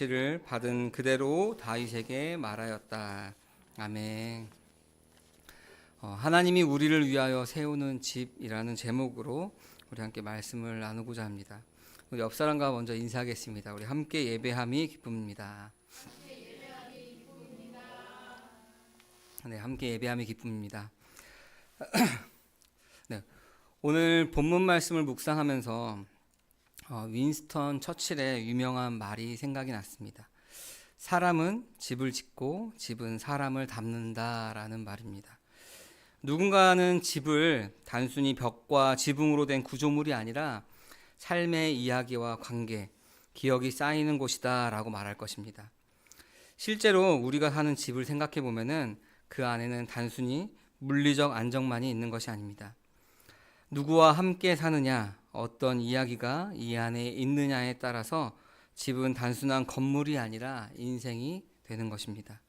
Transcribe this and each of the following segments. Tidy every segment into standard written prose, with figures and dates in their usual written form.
를 받은 그대로 다윗에게 말하였다. 아멘. 하나님이 우리를 위하여 세우는 집이라는 제목으로 우리 함께 말씀을 나누고자 합니다. 우리 옆 사람과 먼저 인사하겠습니다. 우리 함께 예배함이 기쁨입니다. 네, 함께 예배함이 기쁨입니다. 네, 오늘 본문 말씀을 묵상하면서 윈스턴 처칠의 유명한 말이 생각이 났습니다. 사람은 집을 짓고 집은 사람을 닮는다라는 말입니다. 누군가는 집을 단순히 벽과 지붕으로 된 구조물이 아니라 삶의 이야기와 관계, 기억이 쌓이는 곳이다라고 말할 것입니다. 실제로 우리가 사는 집을 생각해 보면은 그 안에는 단순히 물리적 안정만이 있는 것이 아닙니다. 누구와 함께 사느냐, 어떤 이야기가 이 안에 있느냐에 따라서 집은 단순한 건물이 아니라 인생이 되는 것입니다.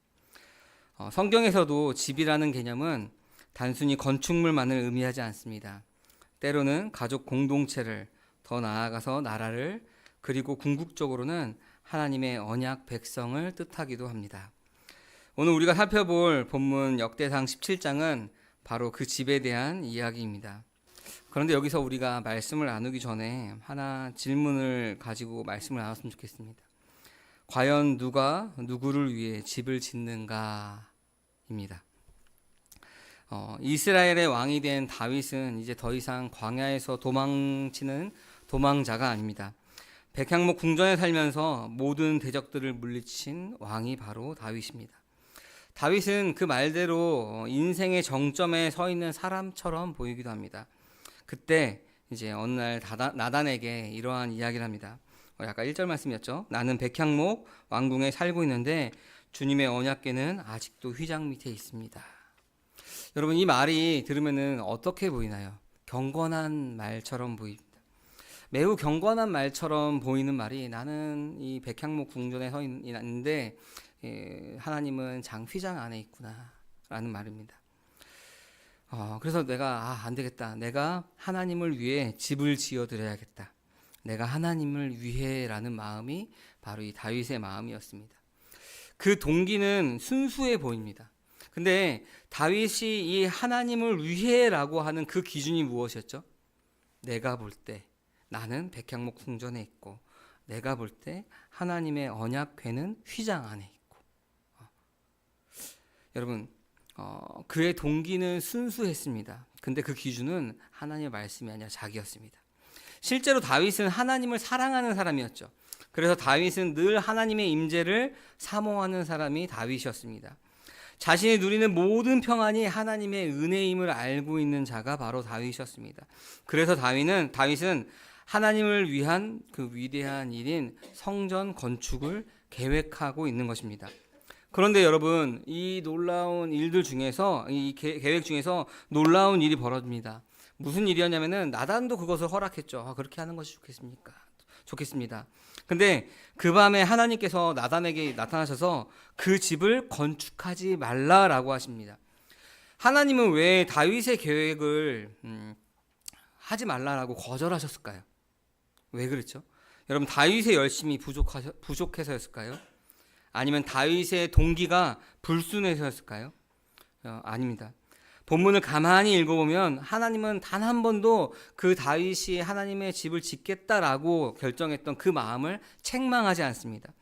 성경에서도 집이라는 개념은 단순히 건축물만을 의미하지 않습니다. 때로는 가족 공동체를, 더 나아가서 나라를, 그리고 궁극적으로는 하나님의 언약 백성을 뜻하기도 합니다. 오늘 우리가 살펴볼 본문 역대상 17장은 바로 그 집에 대한 이야기입니다. 그런데 여기서 우리가 말씀을 나누기 전에 하나 질문을 가지고 말씀을 나눴으면 좋겠습니다. 과연 누가 누구를 위해 집을 짓는가? 입니다. 이스라엘의 왕이 된 다윗은 이제 더 이상 광야에서 도망치는 도망자가 아닙니다. 백향목 궁전에 살면서 모든 대적들을 물리친 왕이 바로 다윗입니다. 다윗은 그 말대로 인생의 정점에 서 있는 사람처럼 보이기도 합니다. 그때 이제 어느 날 나단에게 이러한 이야기를 합니다. 약간 1절 말씀이었죠. 나는 백향목 왕궁에 살고 있는데 주님의 언약궤는 아직도 휘장 밑에 있습니다. 여러분, 이 말이 들으면은 어떻게 보이나요? 경건한 말처럼 보입니다. 매우 경건한 말처럼 보이는 말이, 나는 이 백향목 궁전에 서 있는데 하나님은 휘장 안에 있구나 라는 말입니다. 그래서 내가 안 되겠다. 내가 하나님을 위해 집을 지어 드려야겠다. 내가 하나님을 위해라는 마음이 바로 이 다윗의 마음이었습니다. 그 동기는 순수해 보입니다. 근데 다윗이 이 하나님을 위해라고 하는 그 기준이 무엇이었죠? 내가 볼 때 나는 백향목 궁전에 있고, 내가 볼 때 하나님의 언약궤는 휘장 안에 있고. 여러분, 그의 동기는 순수했습니다. 근데 그 기준은 하나님의 말씀이 아니라 자기였습니다. 실제로 다윗은 하나님을 사랑하는 사람이었죠. 그래서 다윗은 늘 하나님의 임재를 사모하는 사람이 다윗이었습니다. 자신이 누리는 모든 평안이 하나님의 은혜임을 알고 있는 자가 바로 다윗이었습니다. 그래서 다윗은 하나님을 위한 그 위대한 일인 성전 건축을 계획하고 있는 것입니다. 그런데 여러분, 이 놀라운 일들 중에서, 이 계획 중에서 놀라운 일이 벌어집니다. 무슨 일이었냐면은 나단도 그것을 허락했죠. 그렇게 하는 것이 좋겠습니다. 근데 그 밤에 하나님께서 나단에게 나타나셔서 그 집을 건축하지 말라라고 하십니다. 하나님은 왜 다윗의 계획을 하지 말라라고 거절하셨을까요? 왜 그랬죠? 여러분, 다윗의 열심이 부족해서였을까요? 아니면 다윗의 동기가 불순해서였을까요? 아닙니다. 본문을 가만히 읽어보면 하나님은 단 한 번도 그 다윗이 하나님의 집을 짓겠다라고 결정했던 그 마음을 책망하지 않습니다.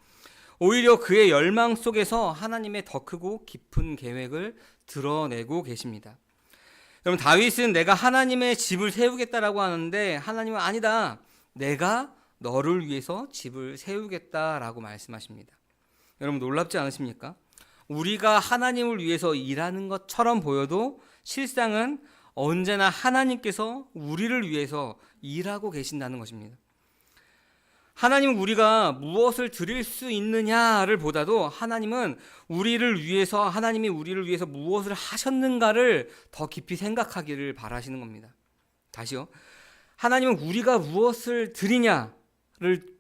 오히려 그의 열망 속에서 하나님의 더 크고 깊은 계획을 드러내고 계십니다. 여러분, 다윗은 내가 하나님의 집을 세우겠다라고 하는데 하나님은 아니다. 내가 너를 위해서 집을 세우겠다라고 말씀하십니다. 여러분, 놀랍지 않으십니까? 우리가 하나님을 위해서 일하는 것처럼 보여도 실상은 언제나 하나님께서 우리를 위해서 일하고 계신다는 것입니다. 하나님은 우리가 무엇을 드릴 수 있느냐를 보다도 하나님이 우리를 위해서 무엇을 하셨는가를 더 깊이 생각하기를 바라시는 겁니다. 다시요. 하나님은 우리가 무엇을 드리냐를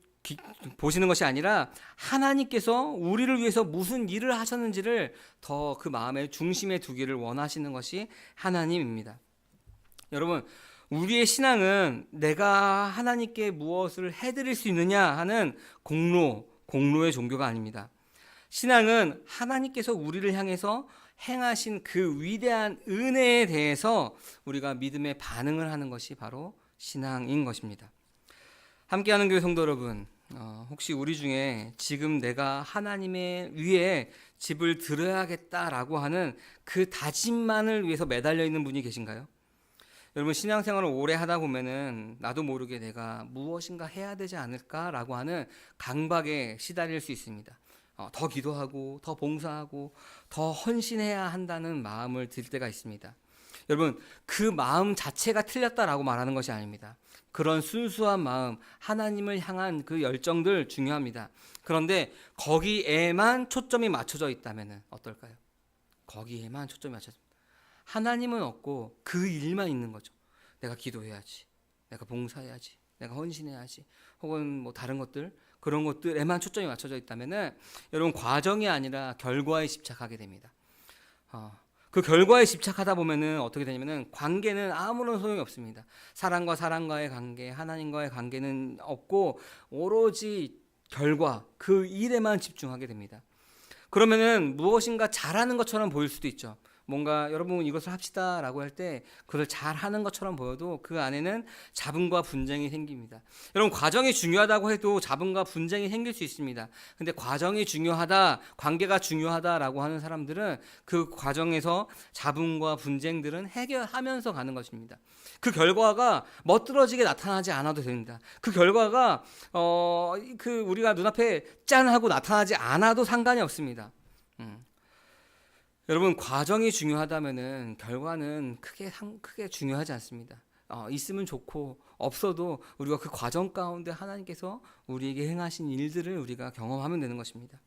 보시는 것이 아니라 하나님께서 우리를 위해서 무슨 일을 하셨는지를 더 그 마음의 중심에 두기를 원하시는 것이 하나님입니다. 여러분, 우리의 신앙은 내가 하나님께 무엇을 해드릴 수 있느냐 하는 공로, 공로의 종교가 아닙니다. 신앙은 하나님께서 우리를 향해서 행하신 그 위대한 은혜에 대해서 우리가 믿음의 반응을 하는 것이 바로 신앙인 것입니다. 함께하는 교회 성도 여러분, 혹시 우리 중에 지금 내가 하나님의 위에 집을 들어야겠다라고 하는 그 다짐만을 위해서 매달려 있는 분이 계신가요? 여러분, 신앙생활을 오래 하다 보면은 나도 모르게 내가 무엇인가 해야 되지 않을까라고 하는 강박에 시달릴 수 있습니다. 더 기도하고 더 봉사하고 더 헌신해야 한다는 마음을 들 때가 있습니다. 여러분, 그 마음 자체가 틀렸다라고 말하는 것이 아닙니다. 그런 순수한 마음, 하나님을 향한 그 열정들 중요합니다. 그런데 거기에만 초점이 맞춰져 있다면 어떨까요? 거기에만 초점이 맞춰져. 하나님은 없고 그 일만 있는 거죠. 내가 기도해야지, 내가 봉사해야지, 내가 헌신해야지, 혹은 뭐 다른 것들, 그런 것들에만 초점이 맞춰져 있다면은 여러분, 과정이 아니라 결과에 집착하게 됩니다. 그 결과에 집착하다 보면은 어떻게 되냐면은 관계는 아무런 소용이 없습니다. 사람과 사람과의 관계, 하나님과의 관계는 없고 오로지 결과, 그 일에만 집중하게 됩니다. 그러면은 무엇인가 잘하는 것처럼 보일 수도 있죠. 뭔가 여러분 이것을 합시다라고 할 때 그걸 잘하는 것처럼 보여도 그 안에는 잡음과 분쟁이 생깁니다. 여러분, 과정이 중요하다고 해도 잡음과 분쟁이 생길 수 있습니다. 근데 과정이 중요하다, 관계가 중요하다라고 하는 사람들은 그 과정에서 잡음과 분쟁들은 해결하면서 가는 것입니다. 그 결과가 멋들어지게 나타나지 않아도 됩니다. 그 결과가 그 우리가 눈앞에 짠 하고 나타나지 않아도 상관이 없습니다. 여러분, 과정이 중요하다면은 결과는 크게 중요하지 않습니다. 있으면 좋고 없어도 우리가 그 과정 가운데 하나님께서 우리에게 행하신 일들을 우리가 경험하면 되는 것입니다.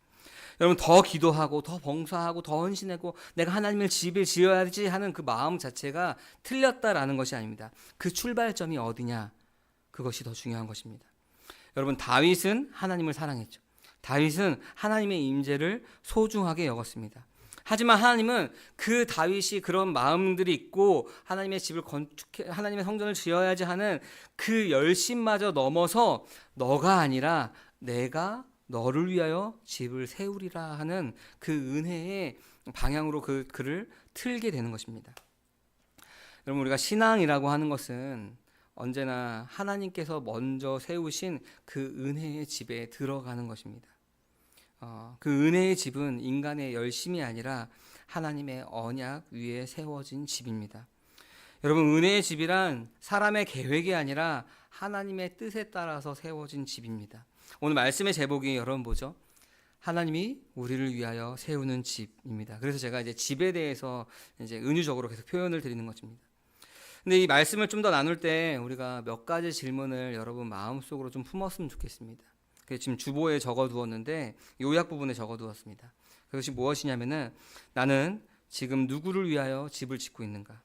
여러분, 더 기도하고 더 봉사하고 더 헌신하고 내가 하나님의 집을 지어야지 하는 그 마음 자체가 틀렸다라는 것이 아닙니다. 그 출발점이 어디냐, 그것이 더 중요한 것입니다. 여러분, 다윗은 하나님을 사랑했죠. 다윗은 하나님의 임재를 소중하게 여겼습니다. 하지만 하나님은 그 다윗이 그런 마음들이 있고 하나님의 집을 건축해, 하나님의 성전을 지어야지 하는 그 열심마저 넘어서 너가 아니라 내가 너를 위하여 집을 세우리라 하는 그 은혜의 방향으로 그 글을 틀게 되는 것입니다. 여러분, 우리가 신앙이라고 하는 것은 언제나 하나님께서 먼저 세우신 그 은혜의 집에 들어가는 것입니다. 그 은혜의 집은 인간의 열심이 아니라 하나님의 언약 위에 세워진 집입니다. 여러분, 은혜의 집이란 사람의 계획이 아니라 하나님의 뜻에 따라서 세워진 집입니다. 오늘 말씀의 제목이 여러분 뭐죠? 하나님이 우리를 위하여 세우는 집입니다. 그래서 제가 이제 집에 대해서 이제 은유적으로 계속 표현을 드리는 것입니다. 근데 이 말씀을 좀 더 나눌 때 우리가 몇 가지 질문을 여러분 마음속으로 좀 품었으면 좋겠습니다. 지금 주보에 적어두었는데 요약 부분에 적어두었습니다. 그것이 무엇이냐면은, 나는 지금 누구를 위하여 집을 짓고 있는가?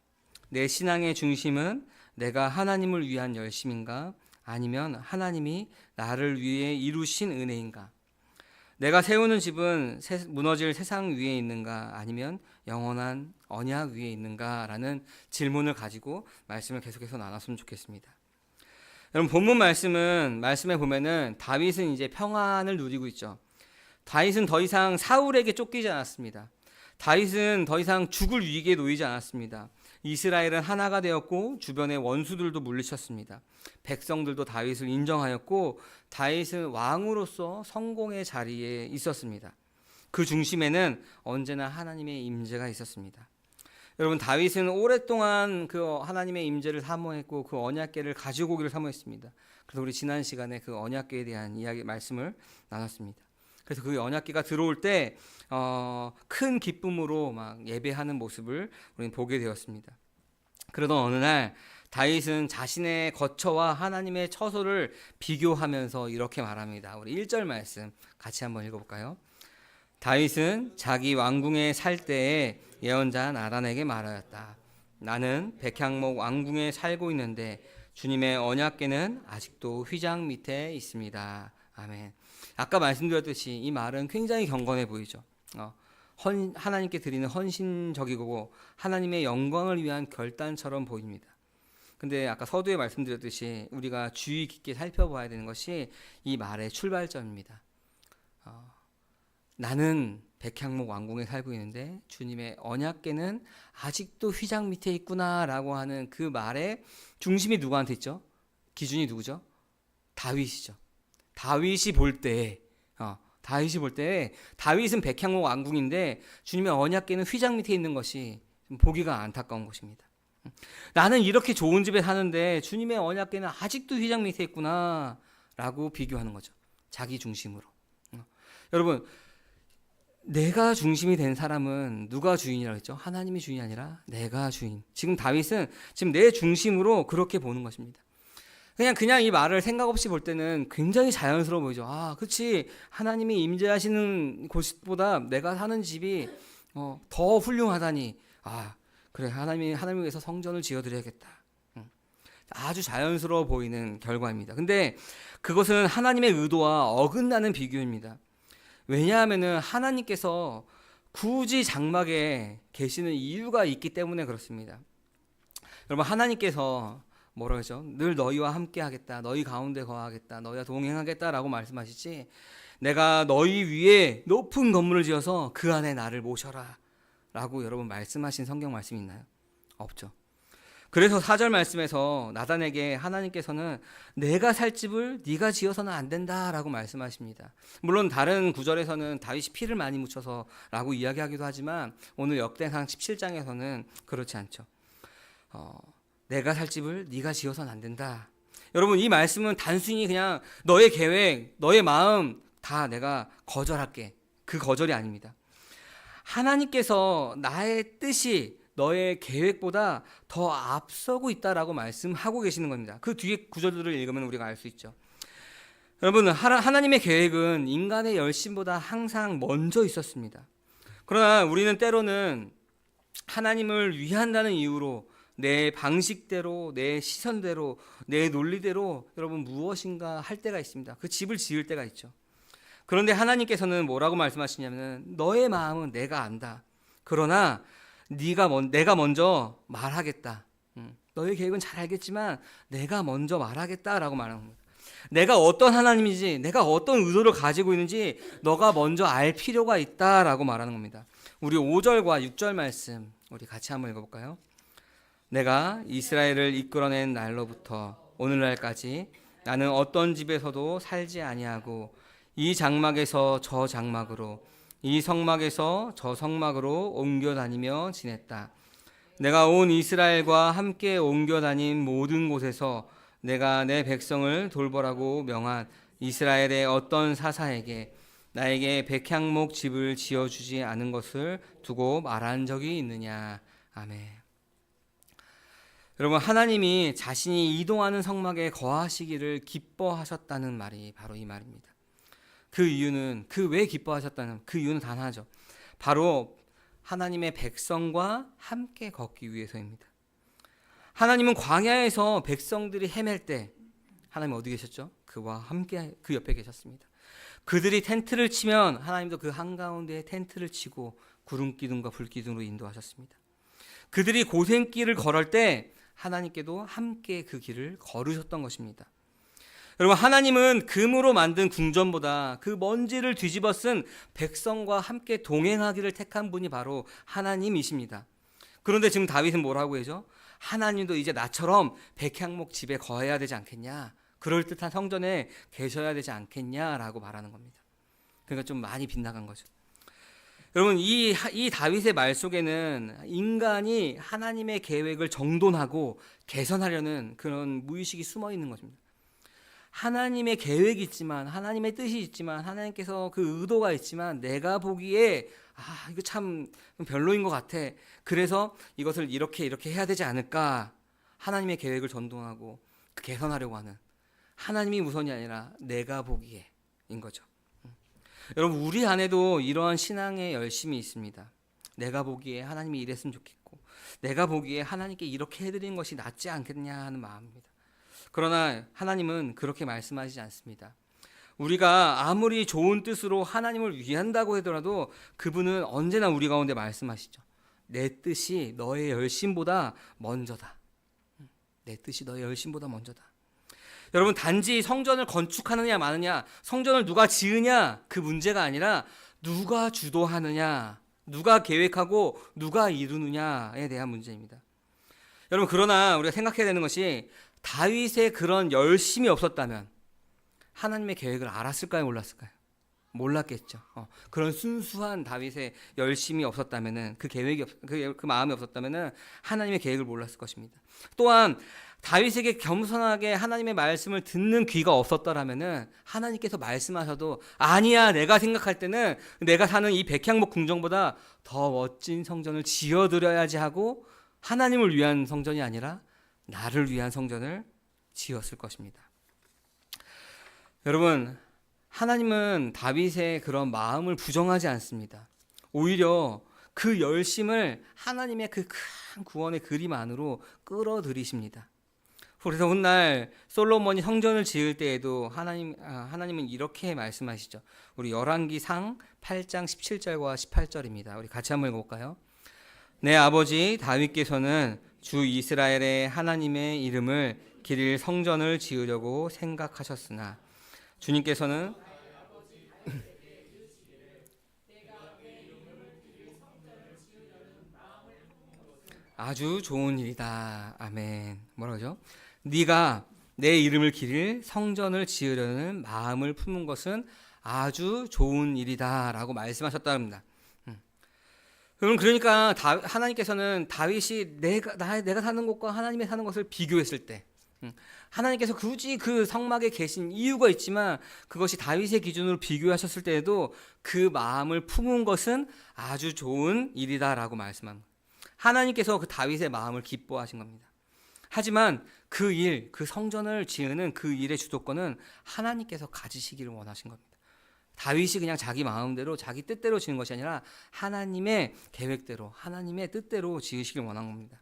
내 신앙의 중심은 내가 하나님을 위한 열심인가? 아니면 하나님이 나를 위해 이루신 은혜인가? 내가 세우는 집은 무너질 세상 위에 있는가? 아니면 영원한 언약 위에 있는가? 라는 질문을 가지고 말씀을 계속해서 나눴으면 좋겠습니다. 여러분, 본문 말씀에 보면은 다윗은 이제 평안을 누리고 있죠. 다윗은 더 이상 사울에게 쫓기지 않았습니다. 다윗은 더 이상 죽을 위기에 놓이지 않았습니다. 이스라엘은 하나가 되었고 주변의 원수들도 물리쳤습니다. 백성들도 다윗을 인정하였고 다윗은 왕으로서 성공의 자리에 있었습니다. 그 중심에는 언제나 하나님의 임재가 있었습니다. 여러분, 다윗은 오랫동안 그 하나님의 임재를 사모했고 그 언약궤를 가지고 오기를 사모했습니다. 그래서 우리 지난 시간에 그 언약궤에 대한 말씀을 나눴습니다. 그래서 그 언약궤가 들어올 때 큰 기쁨으로 막 예배하는 모습을 우리는 보게 되었습니다. 그러던 어느 날 다윗은 자신의 거처와 하나님의 처소를 비교하면서 이렇게 말합니다. 우리 1절 말씀 같이 한번 읽어볼까요? 다윗은 자기 왕궁에 살 때에 예언자 나단에게 말하였다. 나는 백향목 왕궁에 살고 있는데 주님의 언약궤는 아직도 휘장 밑에 있습니다. 아멘. 아까 말씀드렸듯이 이 말은 굉장히 경건해 보이죠. 하나님께 드리는 헌신적이고 하나님의 영광을 위한 결단처럼 보입니다. 근데 아까 서두에 말씀드렸듯이 우리가 주의 깊게 살펴봐야 되는 것이 이 말의 출발점입니다. 나는 백향목 왕궁에 살고 있는데 주님의 언약궤는 아직도 휘장 밑에 있구나라고 하는 그 말의 중심이 누구한테 있죠? 기준이 누구죠? 다윗이죠. 다윗이 볼 때, 다윗은 백향목 왕궁인데 주님의 언약궤는 휘장 밑에 있는 것이 보기가 안타까운 것입니다. 나는 이렇게 좋은 집에 사는데 주님의 언약궤는 아직도 휘장 밑에 있구나라고 비교하는 거죠. 자기 중심으로. 여러분, 내가 중심이 된 사람은 누가 주인이라고 했죠? 하나님이 주인이 아니라 내가 주인. 지금 다윗은 지금 내 중심으로 그렇게 보는 것입니다. 그냥 이 말을 생각 없이 볼 때는 굉장히 자연스러워 보이죠. 그렇지. 하나님이 임재하시는 곳보다 내가 사는 집이 더 훌륭하다니. 그래. 하나님을 위해서 성전을 지어드려야겠다. 아주 자연스러워 보이는 결과입니다. 근데 그것은 하나님의 의도와 어긋나는 비교입니다. 왜냐하면은 하나님께서 굳이 장막에 계시는 이유가 있기 때문에 그렇습니다. 여러분, 하나님께서 뭐라고 하죠? 늘 너희와 함께 하겠다. 너희 가운데 거하겠다. 너희와 동행하겠다라고 말씀하시지, 내가 너희 위에 높은 건물을 지어서 그 안에 나를 모셔라 라고 여러분 말씀하신 성경 말씀이 있나요? 없죠. 그래서 4절 말씀에서 나단에게 하나님께서는 내가 살 집을 네가 지어서는 안 된다라고 말씀하십니다. 물론 다른 구절에서는 다윗이 피를 많이 묻혀서라고 이야기하기도 하지만 오늘 역대상 17장에서는 그렇지 않죠. 내가 살 집을 네가 지어서는 안 된다. 여러분, 이 말씀은 단순히 그냥 너의 계획, 너의 마음 다 내가 거절할게, 그 거절이 아닙니다. 하나님께서 나의 뜻이 너의 계획보다 더 앞서고 있다라고 말씀하고 계시는 겁니다. 그 뒤에 구절들을 읽으면 우리가 알 수 있죠. 여러분, 하나님의 계획은 인간의 열심보다 항상 먼저 있었습니다. 그러나 우리는 때로는 하나님을 위한다는 이유로 내 방식대로, 내 시선대로, 내 논리대로 여러분 무엇인가 할 때가 있습니다. 그 집을 지을 때가 있죠. 그런데 하나님께서는 뭐라고 말씀하시냐면, 너의 마음은 내가 안다. 그러나 내가 먼저 말하겠다. 너의 계획은 잘 알겠지만 내가 먼저 말하겠다라고 말하는 겁니다. 내가 어떤 하나님인지, 내가 어떤 의도를 가지고 있는지 너가 먼저 알 필요가 있다라고 말하는 겁니다. 우리 5절과 6절 말씀 우리 같이 한번 읽어볼까요? 내가 이스라엘을 이끌어낸 날로부터 오늘날까지 나는 어떤 집에서도 살지 아니하고 이 장막에서 저 장막으로, 이 성막에서 저 성막으로 옮겨 다니며 지냈다. 내가 온 이스라엘과 함께 옮겨 다닌 모든 곳에서 내가 내 백성을 돌보라고 명한 이스라엘의 어떤 사사에게 나에게 백향목 집을 지어주지 않은 것을 두고 말한 적이 있느냐. 아멘. 여러분, 하나님이 자신이 이동하는 성막에 거하시기를 기뻐하셨다는 말이 바로 이 말입니다. 그 이유는, 왜 기뻐하셨다는 그 이유는 단 하나죠. 바로 하나님의 백성과 함께 걷기 위해서입니다. 하나님은 광야에서 백성들이 헤맬 때 하나님 어디 계셨죠? 그와 함께 그 옆에 계셨습니다. 그들이 텐트를 치면 하나님도 그 한가운데에 텐트를 치고 구름 기둥과 불 기둥으로 인도하셨습니다. 그들이 고생길을 걸을 때 하나님께도 함께 그 길을 걸으셨던 것입니다. 여러분, 하나님은 금으로 만든 궁전보다 그 먼지를 뒤집어 쓴 백성과 함께 동행하기를 택한 분이 바로 하나님이십니다. 그런데 지금 다윗은 뭐라고 해죠? 하나님도 이제 나처럼 백향목 집에 거해야 되지 않겠냐, 그럴듯한 성전에 계셔야 되지 않겠냐라고 말하는 겁니다. 그러니까 좀 많이 빗나간 거죠. 여러분, 이 다윗의 말 속에는 인간이 하나님의 계획을 정돈하고 개선하려는 그런 무의식이 숨어 있는 것입니다. 하나님의 계획이 있지만, 하나님의 뜻이 있지만, 하나님께서 그 의도가 있지만 내가 보기에 이거 참 별로인 것 같아. 그래서 이것을 이렇게 해야 되지 않을까. 하나님의 계획을 전동하고 개선하려고 하는, 하나님이 우선이 아니라 내가 보기에인 거죠. 여러분, 우리 안에도 이러한 신앙의 열심이 있습니다. 내가 보기에 하나님이 이랬으면 좋겠고, 내가 보기에 하나님께 이렇게 해드리는 것이 낫지 않겠냐 하는 마음입니다. 그러나 하나님은 그렇게 말씀하시지 않습니다. 우리가 아무리 좋은 뜻으로 하나님을 위한다고 하더라도 그분은 언제나 우리 가운데 말씀하시죠. 내 뜻이 너의 열심보다 먼저다. 내 뜻이 너의 열심보다 먼저다. 여러분, 단지 성전을 건축하느냐 마느냐, 성전을 누가 지으냐 그 문제가 아니라 누가 주도하느냐, 누가 계획하고 누가 이루느냐에 대한 문제입니다. 여러분, 그러나 우리가 생각해야 되는 것이 다윗의 그런 열심이 없었다면 하나님의 계획을 알았을까요, 몰랐을까요? 몰랐겠죠. 그런 순수한 다윗의 열심이 없었다면은, 그 계획이 그 마음이 없었다면은 하나님의 계획을 몰랐을 것입니다. 또한 다윗에게 겸손하게 하나님의 말씀을 듣는 귀가 없었더라면은 하나님께서 말씀하셔도 아니야, 내가 생각할 때는 내가 사는 이 백향목 궁정보다 더 멋진 성전을 지어드려야지 하고 하나님을 위한 성전이 아니라 나를 위한 성전을 지었을 것입니다. 여러분, 하나님은 다윗의 그런 마음을 부정하지 않습니다. 오히려 그 열심을 하나님의 그 큰 구원의 그림 안으로 끌어들이십니다. 그래서 훗날 솔로몬이 성전을 지을 때에도 하나님은 이렇게 말씀하시죠. 우리 열왕기상 8장 17절과 18절입니다. 우리 같이 한번 읽어볼까요? 내 아버지 다윗께서는 주 이스라엘의 하나님의 이름을 기릴 성전을 지으려고 생각하셨으나 주님께서는 아주 좋은 일이다. 아멘. 뭐라죠? 네가 내 이름을 기릴 성전을 지으려는 마음을 품은 것은 아주 좋은 일이다 라고 말씀하셨답니다. 여러분, 그러니까 하나님께서는 다윗이 내가 사는 곳과 하나님의 사는 것을 비교했을 때, 하나님께서 굳이 그 성막에 계신 이유가 있지만 그것이 다윗의 기준으로 비교하셨을 때에도 그 마음을 품은 것은 아주 좋은 일이다라고 말씀합니다. 하나님께서 그 다윗의 마음을 기뻐하신 겁니다. 하지만 그 성전을 지으는 그 일의 주도권은 하나님께서 가지시기를 원하신 겁니다. 다윗이 그냥 자기 마음대로 자기 뜻대로 지은 것이 아니라 하나님의 계획대로 하나님의 뜻대로 지으시길 원한 겁니다.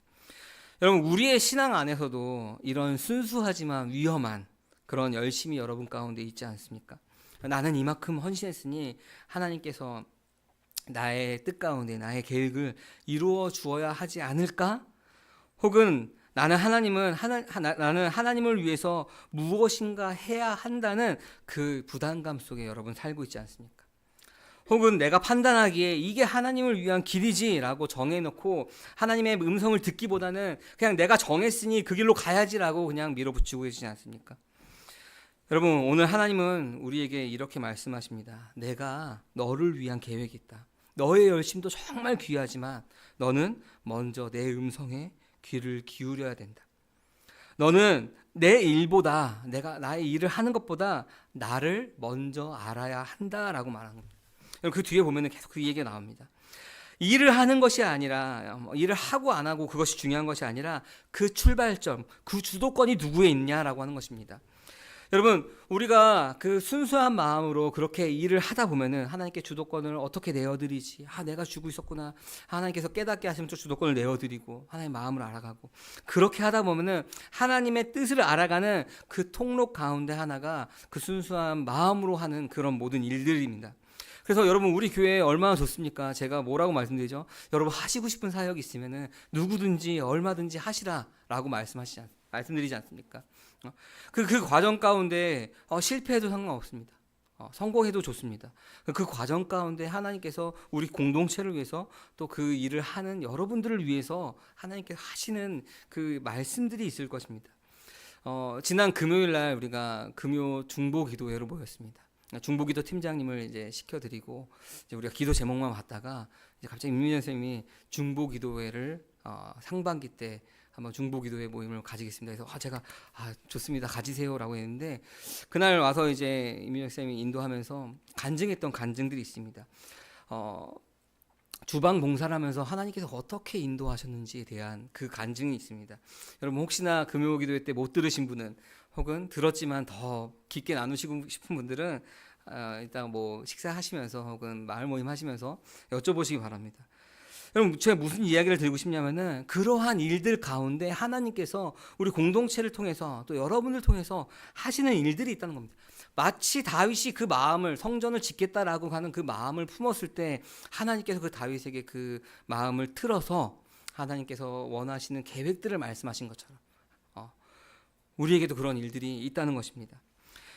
여러분, 우리의 신앙 안에서도 이런 순수하지만 위험한 그런 열심이 여러분 가운데 있지 않습니까? 나는 이만큼 헌신했으니 하나님께서 나의 뜻 가운데 나의 계획을 이루어 주어야 하지 않을까? 혹은 나는 하나님을 위해서 무엇인가 해야 한다는 그 부담감 속에 여러분 살고 있지 않습니까? 혹은 내가 판단하기에 이게 하나님을 위한 길이지라고 정해놓고 하나님의 음성을 듣기보다는 그냥 내가 정했으니 그 길로 가야지라고 그냥 밀어붙이고 계시지 않습니까? 여러분, 오늘 하나님은 우리에게 이렇게 말씀하십니다. 내가 너를 위한 계획이 있다. 너의 열심도 정말 귀하지만 너는 먼저 내 음성에 귀를 기울여야 된다. 너는 내 일보다 내가 나의 일을 하는 것보다 나를 먼저 알아야 한다라고 말하는 겁니다. 그 뒤에 보면은 계속 그 얘기가 나옵니다. 일을 하는 것이 아니라 일을 하고 안 하고 그것이 중요한 것이 아니라 그 출발점, 그 주도권이 누구에 있냐라고 하는 것입니다. 여러분, 우리가 그 순수한 마음으로 그렇게 일을 하다 보면은 하나님께 주도권을 어떻게 내어드리지? 내가 주고 있었구나. 하나님께서 깨닫게 하시면 또 주도권을 내어드리고 하나님의 마음을 알아가고 그렇게 하다 보면은 하나님의 뜻을 알아가는 그 통로 가운데 하나가 그 순수한 마음으로 하는 그런 모든 일들입니다. 그래서 여러분, 우리 교회 얼마나 좋습니까? 제가 뭐라고 말씀드리죠? 여러분, 하시고 싶은 사역이 있으면은 누구든지 얼마든지 하시라라고 말씀드리지 않습니까? 그 과정 가운데 실패해도 상관없습니다. 성공해도 좋습니다. 그 과정 가운데 하나님께서 우리 공동체를 위해서 또 그 일을 하는 여러분들을 위해서 하나님께서 하시는 그 말씀들이 있을 것입니다. 지난 금요일 날 우리가 금요 중보 기도회로 모였습니다. 중보 기도 팀장님을 이제 시켜드리고 이제 우리가 기도 제목만 봤다가 이제 갑자기 임민현 선생님이 중보 기도회를 상반기 때 한번 중보기도회 모임을 가지겠습니다. 그래서 제가 좋습니다. 가지세요라고 했는데 그날 와서 이제 이민혁 쌤이 인도하면서 간증했던 간증들이 있습니다. 주방 봉사를 하면서 하나님께서 어떻게 인도하셨는지에 대한 그 간증이 있습니다. 여러분, 혹시나 금요기도회 때 못 들으신 분은 혹은 들었지만 더 깊게 나누시고 싶은 분들은 일단 뭐 식사하시면서 혹은 마을 모임 하시면서 여쭤보시기 바랍니다. 여러분, 제가 무슨 이야기를 드리고 싶냐면은 그러한 일들 가운데 하나님께서 우리 공동체를 통해서 또 여러분을 통해서 하시는 일들이 있다는 겁니다. 마치 다윗이 그 마음을 성전을 짓겠다라고 하는 그 마음을 품었을 때 하나님께서 그 다윗에게 그 마음을 틀어서 하나님께서 원하시는 계획들을 말씀하신 것처럼 우리에게도 그런 일들이 있다는 것입니다.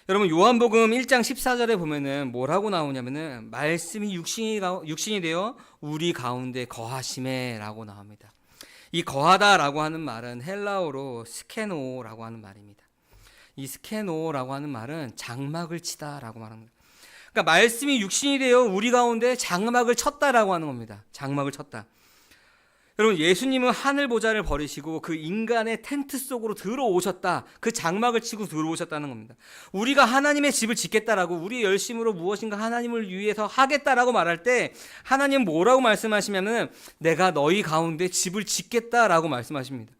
여러분 요한복음 1장 14절에 보면은 뭐라고 나오냐면은 말씀이 육신이 되어 우리 가운데 거하심에라고 나옵니다. 이 거하다라고 하는 말은 헬라어로 스케노라고 하는 말입니다. 이 스케노라고 하는 말은 장막을 치다라고 말합니다. 그러니까 말씀이 육신이 되어 우리 가운데 장막을 쳤다라고 하는 겁니다. 장막을 쳤다. 여러분 예수님은 하늘 보좌를 버리시고 그 인간의 텐트 속으로 들어오셨다. 그 장막을 치고 들어오셨다는 겁니다. 우리가 하나님의 집을 짓겠다라고 우리의 열심으로 무엇인가 하나님을 위해서 하겠다라고 말할 때 하나님은 뭐라고 말씀하시냐면 내가 너희 가운데 집을 짓겠다라고 말씀하십니다.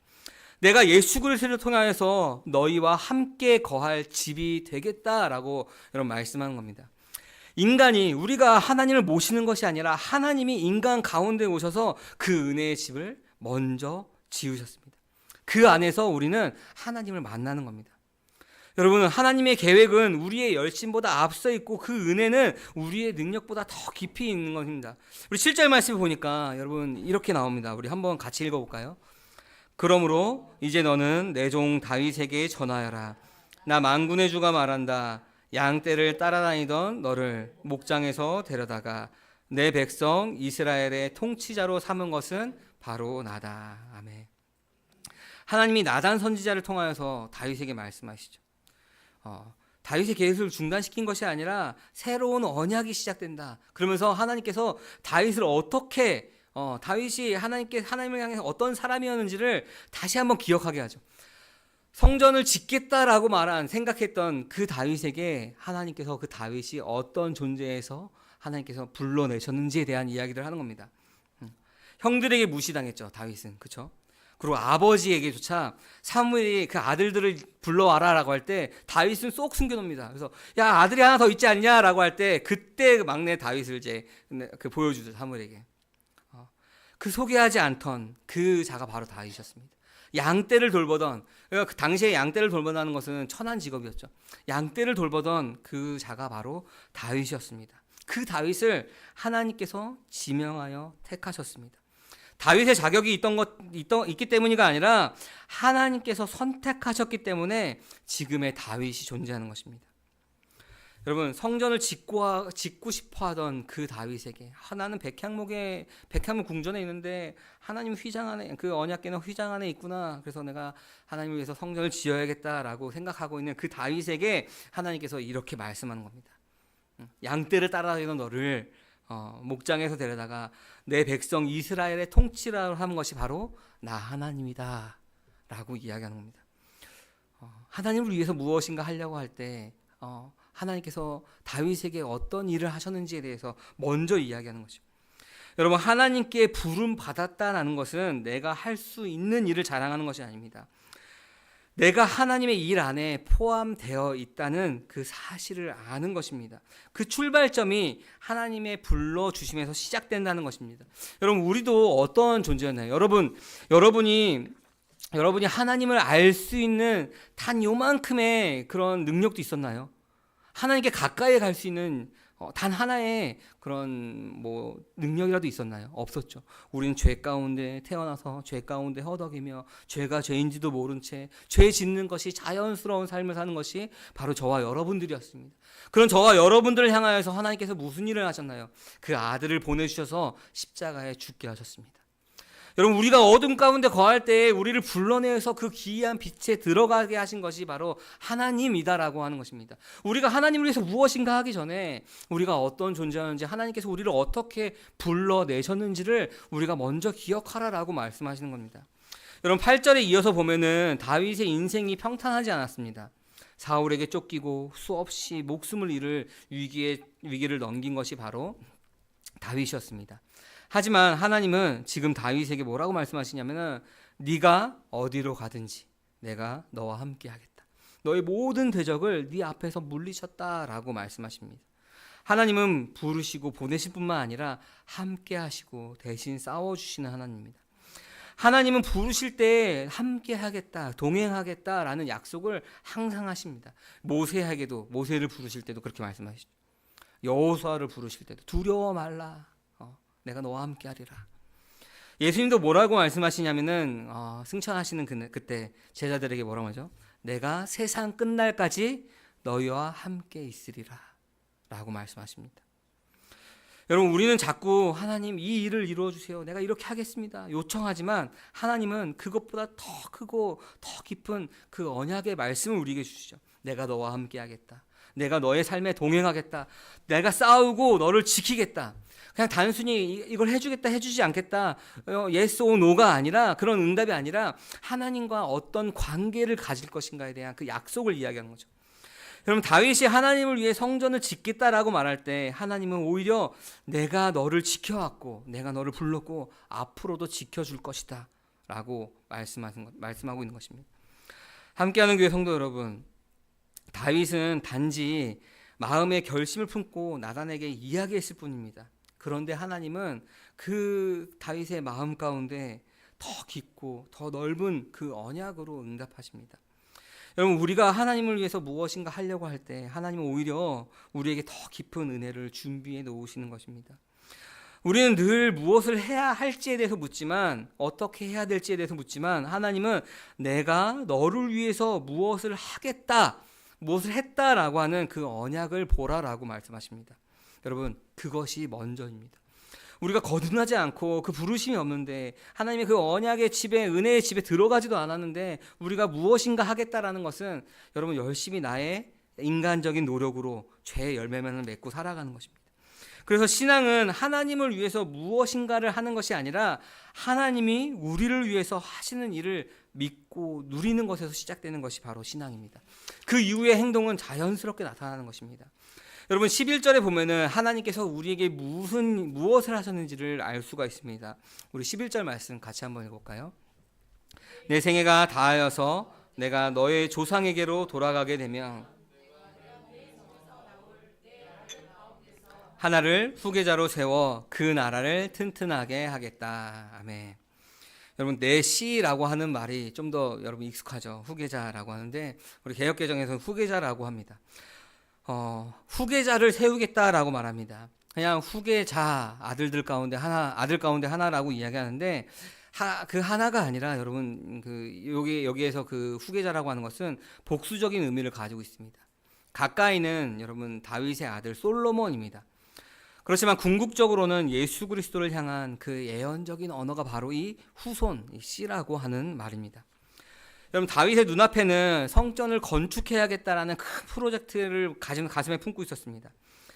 내가 예수 그리스도를 통하여서 너희와 함께 거할 집이 되겠다라고 여러분 말씀하는 겁니다. 인간이 우리가 하나님을 모시는 것이 아니라 하나님이 인간 가운데 오셔서 그 은혜의 집을 먼저 지으셨습니다. 그 안에서 우리는 하나님을 만나는 겁니다. 여러분 하나님의 계획은 우리의 열심보다 앞서 있고 그 은혜는 우리의 능력보다 더 깊이 있는 것입니다. 우리 7절 말씀을 보니까 여러분 이렇게 나옵니다. 우리 한번 같이 읽어볼까요? 그러므로 이제 너는 내 종 다윗에게 전하여라. 나 만군의 주가 말한다. 양떼를 따라다니던 너를 목장에서 데려다가 내 백성 이스라엘의 통치자로 삼은 것은 바로 나다. 아멘. 하나님이 나단 선지자를 통하여서 다윗에게 말씀하시죠. 다윗의 계획을 중단시킨 것이 아니라 새로운 언약이 시작된다. 그러면서 하나님께서 다윗을 어떻게 다윗이 하나님을 향해서 어떤 사람이었는지를 다시 한번 기억하게 하죠. 성전을 짓겠다라고 생각했던 그 다윗에게 하나님께서 그 다윗이 어떤 존재에서 하나님께서 불러내셨는지에 대한 이야기를 하는 겁니다. 형들에게 무시당했죠, 다윗은. 그렇죠? 그리고 아버지에게조차 사무엘이 그 아들들을 불러와라라고 할 때 다윗은 쏙 숨겨놉니다. 그래서 야 아들이 하나 더 있지 않냐라고 할 때 그때 막내 다윗을 이제 보여주죠, 사무엘에게. 그 소개하지 않던 그 자가 바로 다윗이었습니다. 양떼를 돌보던, 그 당시에 양떼를 돌보다는 것은 천한 직업이었죠. 양떼를 돌보던 그 자가 바로 다윗이었습니다. 그 다윗을 하나님께서 지명하여 택하셨습니다. 다윗의 자격이 있기 때문이가 아니라 하나님께서 선택하셨기 때문에 지금의 다윗이 존재하는 것입니다. 여러분 성전을 짓고 싶어하던 그 다윗에게 하나는 백향목 궁전에 있는데 하나님 휘장 안에 그 언약궤는 휘장 안에 있구나. 그래서 내가 하나님을 위해서 성전을 지어야겠다라고 생각하고 있는 그 다윗에게 하나님께서 이렇게 말씀하는 겁니다. 양떼를 따라다니던 너를 목장에서 데려다가 내 백성 이스라엘의 통치라고 하는 것이 바로 나 하나님이다 라고 이야기하는 겁니다. 하나님을 위해서 무엇인가 하려고 할 때 하나님께서 다윗에게 어떤 일을 하셨는지에 대해서 먼저 이야기하는 것이죠. 여러분 하나님께 부름 받았다는 것은 내가 할 수 있는 일을 자랑하는 것이 아닙니다. 내가 하나님의 일 안에 포함되어 있다는 그 사실을 아는 것입니다. 그 출발점이 하나님의 불러주심에서 시작된다는 것입니다. 여러분 우리도 어떤 존재였나요? 여러분이 하나님을 알 수 있는 단 요만큼의 그런 능력도 있었나요? 하나님께 가까이 갈 수 있는 단 하나의 그런 능력이라도 있었나요? 없었죠. 우리는 죄 가운데 태어나서 죄 가운데 허덕이며 죄가 죄인지도 모른 채 죄 짓는 것이 자연스러운 삶을 사는 것이 바로 저와 여러분들이었습니다. 그런 저와 여러분들을 향하여서 하나님께서 무슨 일을 하셨나요? 그 아들을 보내주셔서 십자가에 죽게 하셨습니다. 여러분 우리가 어둠 가운데 거할 때 우리를 불러내서 그 기이한 빛에 들어가게 하신 것이 바로 하나님이다라고 하는 것입니다. 우리가 하나님을 위해서 무엇인가 하기 전에 우리가 어떤 존재였는지 하나님께서 우리를 어떻게 불러내셨는지를 우리가 먼저 기억하라라고 말씀하시는 겁니다. 여러분 8절에 이어서 보면은 다윗의 인생이 평탄하지 않았습니다. 사울에게 쫓기고 수없이 목숨을 잃을 위기를 넘긴 것이 바로 다윗이었습니다. 하지만 하나님은 지금 다윗에게 뭐라고 말씀하시냐면은 네가 어디로 가든지 내가 너와 함께 하겠다. 너의 모든 대적을 네 앞에서 물리쳤다라고 말씀하십니다. 하나님은 부르시고 보내실 뿐만 아니라 함께 하시고 대신 싸워주시는 하나님입니다. 하나님은 부르실 때 함께 하겠다, 동행하겠다라는 약속을 항상 하십니다. 모세를 부르실 때도 그렇게 말씀하시죠. 여호수아를 부르실 때도 두려워 말라. 내가 너와 함께 하리라. 예수님도 뭐라고 말씀하시냐면은 승천하시는 그때 제자들에게 뭐라고 하죠? 내가 세상 끝날까지 너희와 함께 있으리라 라고 말씀하십니다. 여러분, 우리는 자꾸 하나님 이 일을 이루어 주세요, 내가 이렇게 하겠습니다 요청하지만 하나님은 그것보다 더 크고 더 깊은 그 언약의 말씀을 우리에게 주시죠. 내가 너와 함께 하겠다, 내가 너의 삶에 동행하겠다, 내가 싸우고 너를 지키겠다. 그냥 단순히 이걸 해주겠다 해주지 않겠다, yes or no가 아니라, 그런 응답이 아니라 하나님과 어떤 관계를 가질 것인가에 대한 그 약속을 이야기하는 거죠. 여러분, 다윗이 하나님을 위해 성전을 짓겠다라고 말할 때 하나님은 오히려 내가 너를 지켜왔고 내가 너를 불렀고 앞으로도 지켜줄 것이다 라고 말씀하고 있는 것입니다. 함께하는 교회 성도 여러분, 다윗은 단지 마음의 결심을 품고 나단에게 이야기했을 뿐입니다. 그런데 하나님은 그 다윗의 마음 가운데 더 깊고 더 넓은 그 언약으로 응답하십니다. 여러분, 우리가 하나님을 위해서 무엇인가 하려고 할 때 하나님은 오히려 우리에게 더 깊은 은혜를 준비해 놓으시는 것입니다. 우리는 늘 무엇을 해야 할지에 대해서 묻지만, 어떻게 해야 될지에 대해서 묻지만, 하나님은 내가 너를 위해서 무엇을 하겠다, 무엇을 했다라고 하는 그 언약을 보라라고 말씀하십니다. 여러분, 그것이 먼저입니다. 우리가 거듭나지 않고 그 부르심이 없는데, 하나님의 그 언약의 집에, 은혜의 집에 들어가지도 않았는데 우리가 무엇인가 하겠다라는 것은 여러분, 열심히 나의 인간적인 노력으로 죄의 열매만을 맺고 살아가는 것입니다. 그래서 신앙은 하나님을 위해서 무엇인가를 하는 것이 아니라 하나님이 우리를 위해서 하시는 일을 믿고 누리는 것에서 시작되는 것이 바로 신앙입니다. 그 이후의 행동은 자연스럽게 나타나는 것입니다. 여러분, 11절에 보면은 하나님께서 우리에게 무엇을 하셨는지를 알 수가 있습니다. 우리 11절 말씀 같이 한번 읽어볼까요? 내 생애가 다하여서 내가 너의 조상에게로 돌아가게 되면 하나를 후계자로 세워 그 나라를 튼튼하게 하겠다. 아멘. 여러분, 내 씨라고 하는 말이 좀 더 여러분 익숙하죠. 후계자라고 하는데 우리 개역개정에서는 후계자라고 합니다. 후계자를 세우겠다라고 말합니다. 그냥 후계자, 아들 가운데 하나라고 이야기하는데, 그 하나가 아니라 여러분, 여기에서 그 후계자라고 하는 것은 복수적인 의미를 가지고 있습니다. 가까이는 여러분 다윗의 아들 솔로몬입니다. 그렇지만 궁극적으로는 예수 그리스도를 향한 그 예언적인 언어가 바로 이 후손, 이 씨라고 하는 말입니다. 여러분, 다윗의 눈앞에는 성전을 건축해야겠다라는 큰 프로젝트를 가슴에 품고 있었습니다.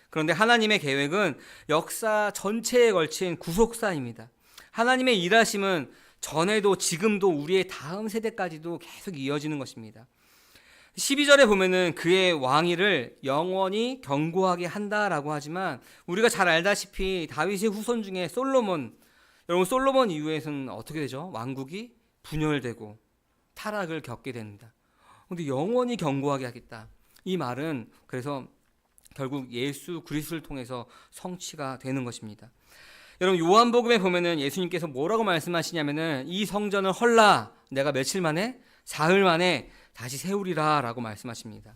그런데 하나님의 계획은 역사 전체에 걸친 구속사입니다. 하나님의 일하심은 전에도 지금도 우리의 다음 세대까지도 계속 이어지는 것입니다. 12절에 보면은 그의 왕위를 영원히 견고하게 한다라고 하지만, 우리가 잘 알다시피 다윗의 후손 중에 여러분, 솔로몬 이후에는 어떻게 되죠? 왕국이 분열되고 타락을 겪게 됩니다. 그런데 영원히 견고하게 하겠다, 이 말은 그래서 결국 예수 그리스도를 통해서 성취가 되는 것입니다. 여러분, 요한복음에 보면은 예수님께서 뭐라고 말씀하시냐면은 이 성전을 헐라 내가 며칠 만에, 사흘 만에 다시 세우리라 라고 말씀하십니다.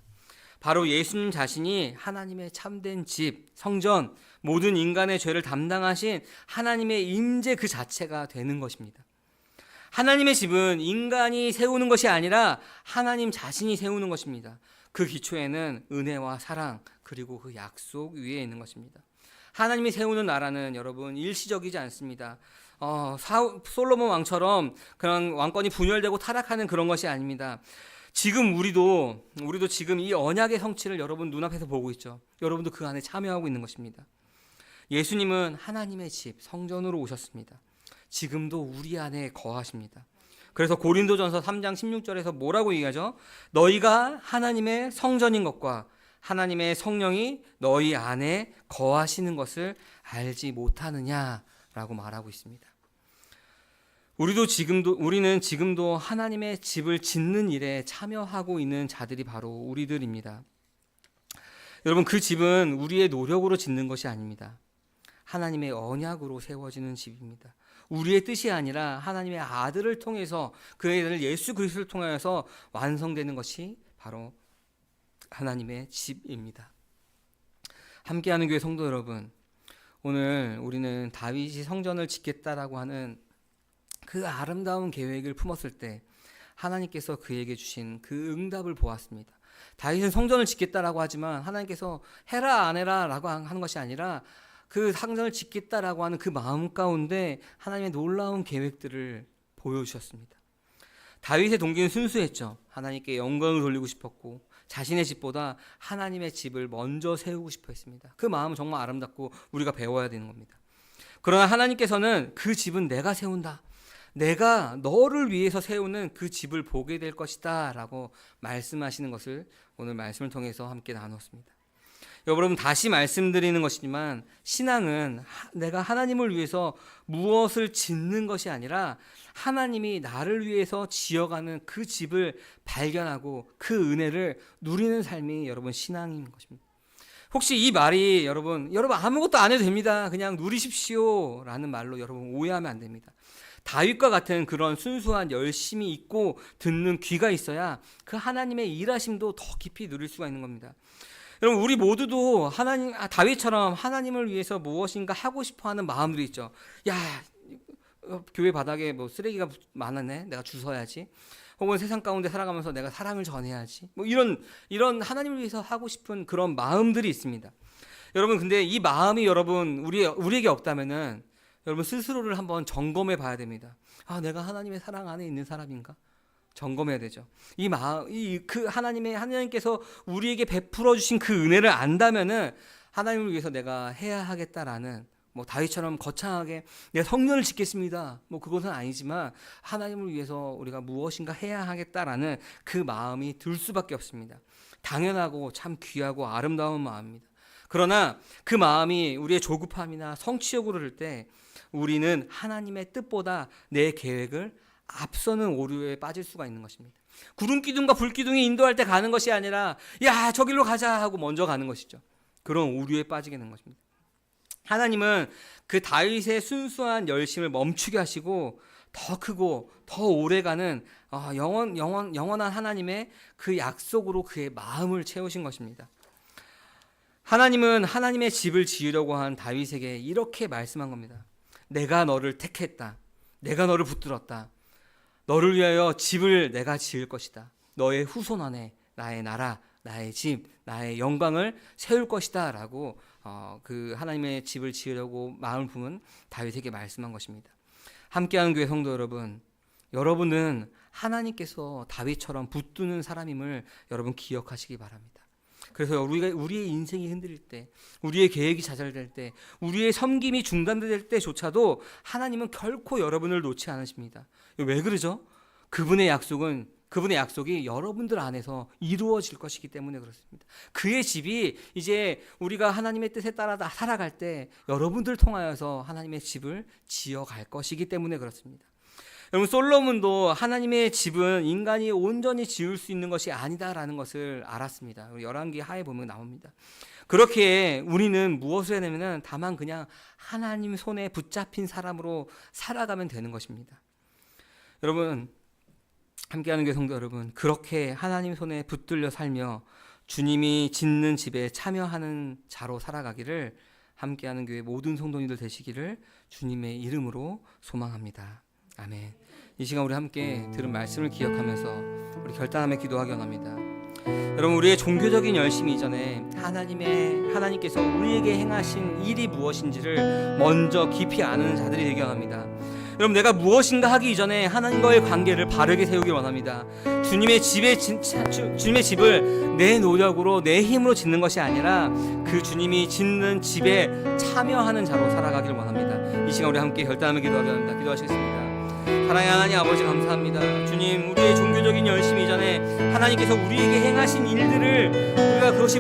바로 예수님 자신이 하나님의 참된 집, 성전, 모든 인간의 죄를 담당하신 하나님의 임재 그 자체가 되는 것입니다. 하나님의 집은 인간이 세우는 것이 아니라 하나님 자신이 세우는 것입니다. 그 기초에는 은혜와 사랑, 그리고 그 약속 위에 있는 것입니다. 하나님이 세우는 나라는 여러분 일시적이지 않습니다. 솔로몬 왕처럼 그런 왕권이 분열되고 타락하는 그런 것이 아닙니다. 지금 우리도 지금 이 언약의 성취를 여러분 눈앞에서 보고 있죠. 여러분도 그 안에 참여하고 있는 것입니다. 예수님은 하나님의 집, 성전으로 오셨습니다. 지금도 우리 안에 거하십니다. 그래서 고린도전서 3장 16절에서 뭐라고 얘기하죠? 너희가 하나님의 성전인 것과 하나님의 성령이 너희 안에 거하시는 것을 알지 못하느냐라고 말하고 있습니다. 우리는 지금도 하나님의 집을 짓는 일에 참여하고 있는 자들이 바로 우리들입니다. 여러분, 그 집은 우리의 노력으로 짓는 것이 아닙니다. 하나님의 언약으로 세워지는 집입니다. 우리의 뜻이 아니라 하나님의 아들을 통해서, 그의 아들 예수 그리스도를 통해서 완성되는 것이 바로 하나님의 집입니다. 함께하는 교회 성도 여러분, 오늘 우리는 다윗이 성전을 짓겠다라고 하는 그 아름다운 계획을 품었을 때 하나님께서 그에게 주신 그 응답을 보았습니다. 다윗은 성전을 짓겠다라고 하지만 하나님께서 해라 안 해라라고 하는 것이 아니라 그 성전을 짓겠다라고 하는 그 마음 가운데 하나님의 놀라운 계획들을 보여주셨습니다. 다윗의 동기는 순수했죠. 하나님께 영광을 돌리고 싶었고 자신의 집보다 하나님의 집을 먼저 세우고 싶어 했습니다. 그 마음은 정말 아름답고 우리가 배워야 되는 겁니다. 그러나 하나님께서는 그 집은 내가 세운다. 내가 너를 위해서 세우는 그 집을 보게 될 것이다 라고 말씀하시는 것을 오늘 말씀을 통해서 함께 나누었습니다. 여러분, 다시 말씀드리는 것이지만 신앙은 내가 하나님을 위해서 무엇을 짓는 것이 아니라 하나님이 나를 위해서 지어가는 그 집을 발견하고 그 은혜를 누리는 삶이 여러분 신앙인 것입니다. 혹시 이 말이 여러분 아무것도 안 해도 됩니다, 그냥 누리십시오 라는 말로 여러분 오해하면 안 됩니다. 다윗과 같은 그런 순수한 열심이 있고 듣는 귀가 있어야 그 하나님의 일하심도 더 깊이 누릴 수가 있는 겁니다. 여러분, 우리 모두도 다윗처럼 하나님을 위해서 무엇인가 하고 싶어하는 마음들이 있죠. 야, 교회 바닥에 뭐 쓰레기가 많았네, 내가 주워야지. 혹은 세상 가운데 살아가면서 내가 사랑을 전해야지. 뭐 이런 하나님을 위해서 하고 싶은 그런 마음들이 있습니다. 여러분, 근데 이 마음이 여러분 우리에게 없다면은 여러분 스스로를 한번 점검해 봐야 됩니다. 아, 내가 하나님의 사랑 안에 있는 사람인가? 점검해야 되죠. 이 마음, 그 하나님께서 우리에게 베풀어 주신 그 은혜를 안다면은 하나님을 위해서 내가 해야 하겠다라는, 뭐 다윗처럼 거창하게 내가 성전을 짓겠습니다, 뭐 그것은 아니지만 하나님을 위해서 우리가 무엇인가 해야 하겠다라는 그 마음이 들 수밖에 없습니다. 당연하고 참 귀하고 아름다운 마음입니다. 그러나 그 마음이 우리의 조급함이나 성취욕으로 흐를 때 우리는 하나님의 뜻보다 내 계획을 앞서는 오류에 빠질 수가 있는 것입니다. 구름기둥과 불기둥이 인도할 때 가는 것이 아니라 야, 저길로 가자 하고 먼저 가는 것이죠. 그런 오류에 빠지게 되는 것입니다. 하나님은 그 다윗의 순수한 열심을 멈추게 하시고 더 크고 더 오래가는 영원한 하나님의 그 약속으로 그의 마음을 채우신 것입니다. 하나님은 하나님의 집을 지으려고 한 다윗에게 이렇게 말씀한 겁니다. 내가 너를 택했다. 내가 너를 붙들었다. 너를 위하여 집을 내가 지을 것이다. 너의 후손 안에 나의 나라, 나의 집, 나의 영광을 세울 것이다 라고 그 하나님의 집을 지으려고 마음을 품은 다윗에게 말씀한 것입니다. 함께하는 교회 성도 여러분, 여러분은 하나님께서 다윗처럼 붙드는 사람임을 여러분 기억하시기 바랍니다. 그래서 우리의 인생이 흔들릴 때, 우리의 계획이 좌절될 때, 우리의 섬김이 중단될 때조차도 하나님은 결코 여러분을 놓지 않으십니다. 왜 그러죠? 그분의 약속이 여러분들 안에서 이루어질 것이기 때문에 그렇습니다. 그의 집이 이제 우리가 하나님의 뜻에 따라 살아갈 때 여러분들 통하여서 하나님의 집을 지어갈 것이기 때문에 그렇습니다. 여러분, 솔로몬도 하나님의 집은 인간이 온전히 지을 수 있는 것이 아니다라는 것을 알았습니다. 열왕기 하에 보면 나옵니다. 그렇게 우리는 무엇을 해야 되냐면 다만 그냥 하나님 손에 붙잡힌 사람으로 살아가면 되는 것입니다. 여러분, 함께하는 교회 성도 여러분, 그렇게 하나님 손에 붙들려 살며 주님이 짓는 집에 참여하는 자로 살아가기를 함께하는 교회 모든 성도님들 되시기를 주님의 이름으로 소망합니다. 아멘. 이 시간 우리 함께 들은 말씀을 기억하면서 우리 결단하며 기도하기 원합니다. 여러분, 우리의 종교적인 열심 이전에 하나님께서 우리에게 행하신 일이 무엇인지를 먼저 깊이 아는 자들이 되기 원합니다. 여러분, 내가 무엇인가 하기 이전에 하나님과의 관계를 바르게 세우기 원합니다. 주님의 집을 내 노력으로 내 힘으로 짓는 것이 아니라 그 주님이 짓는 집에 참여하는 자로 살아가기를 원합니다. 이 시간 우리 함께 결단하며 기도하기 원합니다. 기도하시겠습니다. 사랑의 하나님 아버지, 감사합니다. 주님, 우리의 종교적인 열심 이전에 하나님께서 우리에게 행하신 일들을 우리가 그것이